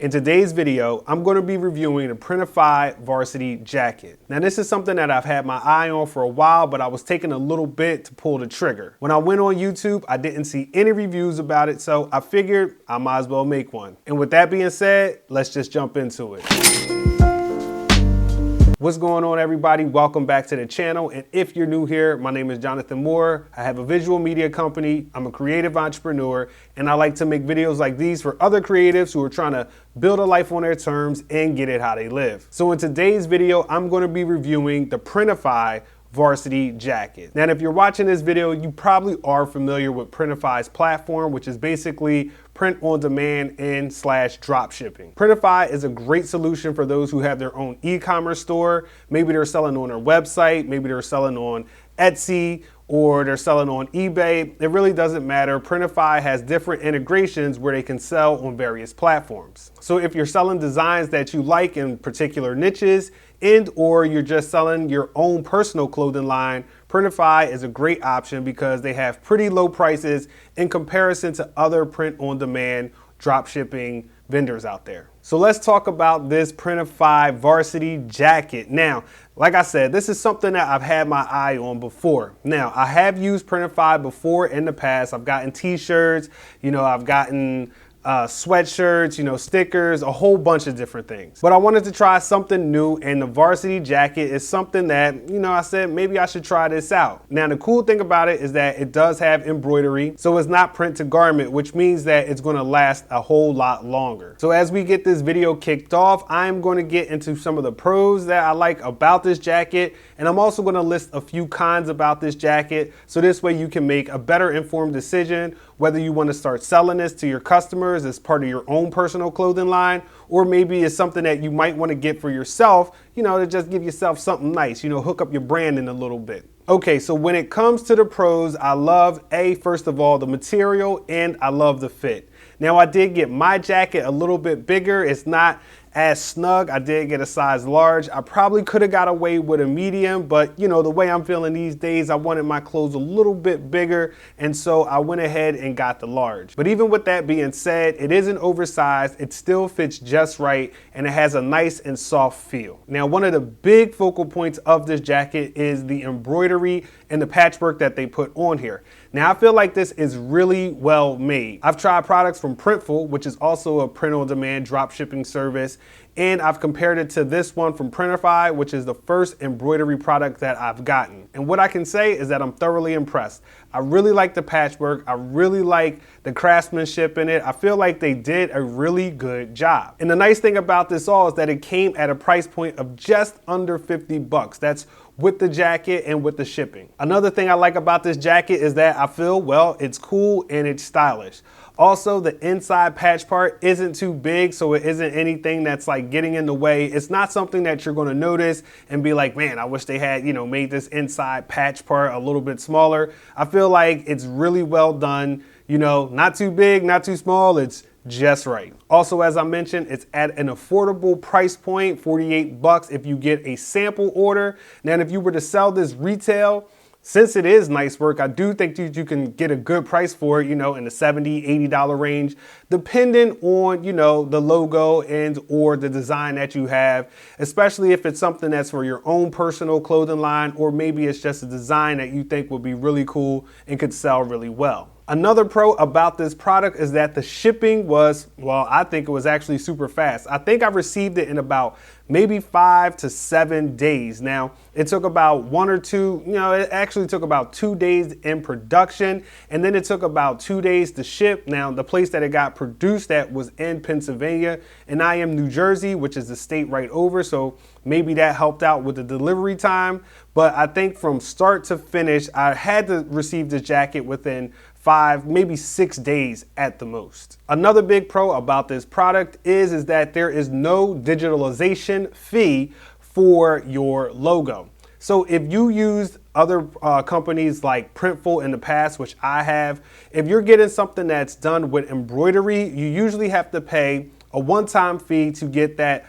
In today's video, I'm going to be reviewing the Printify Varsity Jacket. Now this is something that I've had my eye on for a while, but I was taking a little bit to pull the trigger. When I went on YouTube, I didn't see any reviews about it, so I figured I might as well make one. And with that being said, let's just jump into it. What's going on, everybody? Welcome back to the channel. And if you're new here, my name is Jonathan Moore. I have a visual media company. I'm a creative entrepreneur, and I like to make videos like these for other creatives who are trying to build a life on their terms and get it how they live. So in today's video, I'm going to be reviewing the Printify Varsity Jacket. Now, if you're watching this video, you probably are familiar with Printify's platform, which is basically print on demand and / drop shipping. Printify is a great solution for those who have their own e-commerce store. Maybe they're selling on their website, maybe they're selling on Etsy, or they're selling on eBay. It really doesn't matter. Printify has different integrations where they can sell on various platforms. So if you're selling designs that you like in particular niches, or you're just selling your own personal clothing line, Printify is a great option because they have pretty low prices in comparison to other print-on-demand drop shipping vendors out there. So let's talk about this Printify Varsity Jacket. Now, like I said, this is something that I've had my eye on before. Now, I have used Printify before in the past. I've gotten t-shirts, I've gotten sweatshirts, stickers, a whole bunch of different things. But I wanted to try something new, and the Varsity Jacket is something that, I said maybe I should try this out. Now, the cool thing about it is that it does have embroidery, so it's not print to garment, which means that it's going to last a whole lot longer. So as we get this video kicked off, I'm going to get into some of the pros that I like about this jacket, and I'm also going to list a few cons about this jacket, so this way you can make a better informed decision whether you want to start selling this to your customers as part of your own personal clothing line, or maybe it's something that you might want to get for yourself, to just give yourself something nice, hook up your branding a little bit. Okay, so when it comes to the pros, I love, first of all, the material, and I love the fit. Now, I did get my jacket a little bit bigger. It's not as snug. I did get a size large. I probably could have got away with a medium, but the way I'm feeling these days, I wanted my clothes a little bit bigger, and so I went ahead and got the large. But even with that being said, it isn't oversized. It still fits just right, and it has a nice and soft feel. Now, one of the big focal points of this jacket is the embroidery and the patchwork that they put on here. Now, I feel like this is really well made. I've tried products from Printful, which is also a print-on-demand drop shipping service, and I've compared it to this one from Printify, which is the first embroidery product that I've gotten. And what I can say is that I'm thoroughly impressed. I really like the patchwork. I really like the craftsmanship in it. I feel like they did a really good job. And the nice thing about this all is that it came at a price point of just under 50 bucks. That's with the jacket and with the shipping. Another thing I like about this jacket is that I feel, well, it's cool and it's stylish. Also, the inside patch part isn't too big, so it isn't anything that's like getting in the way. It's not something that you're gonna notice and be like, man, I wish they had, made this inside patch part a little bit smaller. I feel like it's really well done, not too big, not too small, it's just right. Also, as I mentioned, it's at an affordable price point, 48 bucks if you get a sample order. Now, if you were to sell this retail, since it is nice work, I do think that you can get a good price for it, in the $70, $80 range, depending on, the logo and or the design that you have, especially if it's something that's for your own personal clothing line, or maybe it's just a design that you think would be really cool and could sell really well. Another pro about this product is that the shipping was, well, I think it was actually super fast. I think I received it in about maybe 5 to 7 days. Now, it took about 1 or 2, it actually took about 2 days in production, and then it took about 2 days to ship. Now, the place that it got produced at was in Pennsylvania, and I am New Jersey, which is the state right over, so maybe that helped out with the delivery time. But I think from start to finish, I had to receive this jacket within 5, maybe 6 days at the most. Another big pro about this product is that there is no digitalization fee for your logo. So if you used other companies like Printful in the past, which I have, if you're getting something that's done with embroidery, you usually have to pay a one-time fee to get that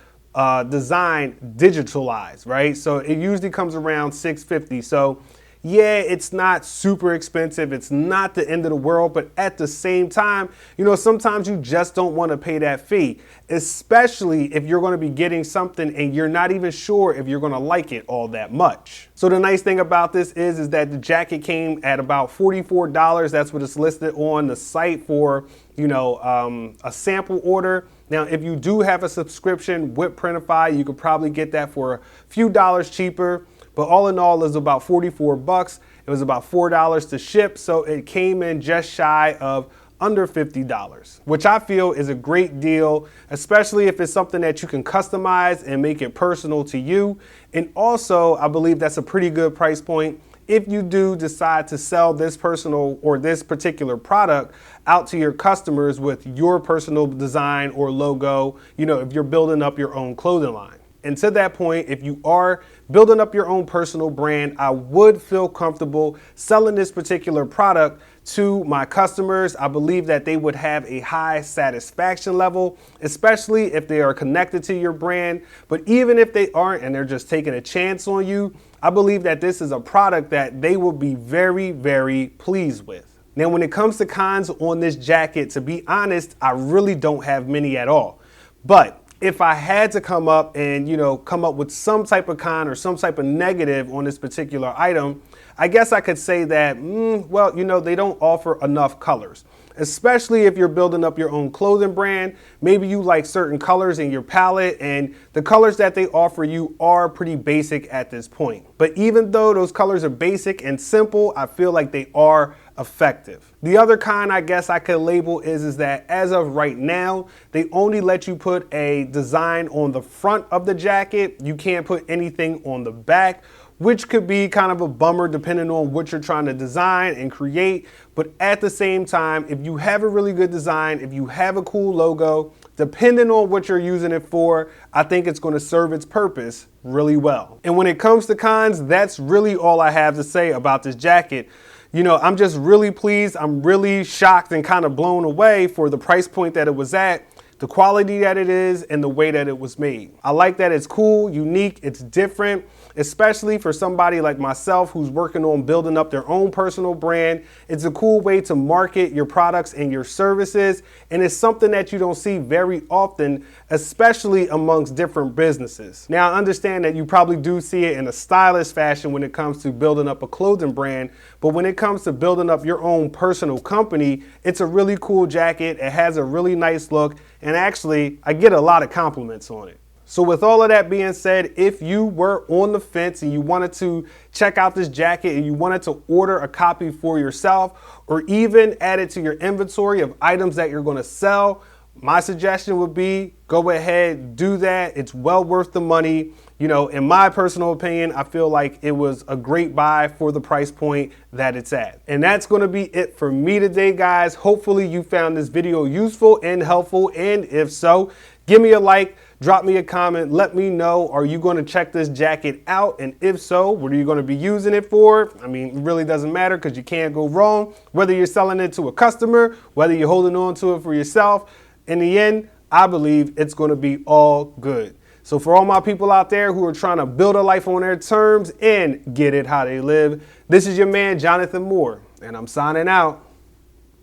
design digitalized, right? So it usually comes around $6.50. So Yeah, it's not super expensive. It's not the end of the world, but at the same time, you know, sometimes you just don't want to pay that fee, especially if you're going to be getting something and you're not even sure if you're going to like it all that much. So the nice thing about this is that the jacket came at about $44. That's what it's listed on the site for, you know, a sample order. Now, if you do have a subscription with Printify, you could probably get that for a few dollars cheaper. But all in all, it's about 44 bucks. It was about $4 to ship, so it came in just shy of under $50, which I feel is a great deal, especially if it's something that you can customize and make it personal to you. And also, I believe that's a pretty good price point if you do decide to sell this personal or this particular product out to your customers with your personal design or logo, you know, if you're building up your own clothing line. And to that point, if you are building up your own personal brand, I would feel comfortable selling this particular product to my customers. I believe that they would have a high satisfaction level, especially if they are connected to your brand. But even if they aren't and they're just taking a chance on you, I believe that this is a product that they will be very, very pleased with. Now, when it comes to cons on this jacket, to be honest, I really don't have many at all. But if I had to come up and, you know, come up with some type of con or some type of negative on this particular item, I guess I could say that, well, you know, they don't offer enough colors. Especially if you're building up your own clothing brand. Maybe you like certain colors in your palette, and the colors that they offer you are pretty basic at this point. But even though those colors are basic and simple, I feel like they are effective. The other con I guess I could label is that as of right now, they only let you put a design on the front of the jacket. You can't put anything on the back, which could be kind of a bummer depending on what you're trying to design and create. But at the same time, if you have a really good design, if you have a cool logo, depending on what you're using it for, I think it's going to serve its purpose really well. And when it comes to cons, that's really all I have to say about this jacket. You know, I'm just really pleased. I'm really shocked and kind of blown away for the price point that it was at, the quality that it is, and the way that it was made. I like that it's cool, unique, it's different, especially for somebody like myself who's working on building up their own personal brand. It's a cool way to market your products and your services, and it's something that you don't see very often, especially amongst different businesses. Now, I understand that you probably do see it in a stylish fashion when it comes to building up a clothing brand, but when it comes to building up your own personal company, it's a really cool jacket. It has a really nice look, and actually, I get a lot of compliments on it. So with all of that being said, if you were on the fence and you wanted to check out this jacket and you wanted to order a copy for yourself or even add it to your inventory of items that you're going to sell, my suggestion would be go ahead, do that. It's well worth the money. You know, in my personal opinion, I feel like it was a great buy for the price point that it's at. And that's going to be it for me today, guys. Hopefully you found this video useful and helpful. And if so, give me a like, drop me a comment, let me know, are you going to check this jacket out? And if so, what are you going to be using it for? I mean, it really doesn't matter because you can't go wrong. Whether you're selling it to a customer, whether you're holding on to it for yourself, in the end, I believe it's going to be all good. So for all my people out there who are trying to build a life on their terms and get it how they live, this is your man, Jonathan Moore, and I'm signing out.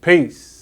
Peace.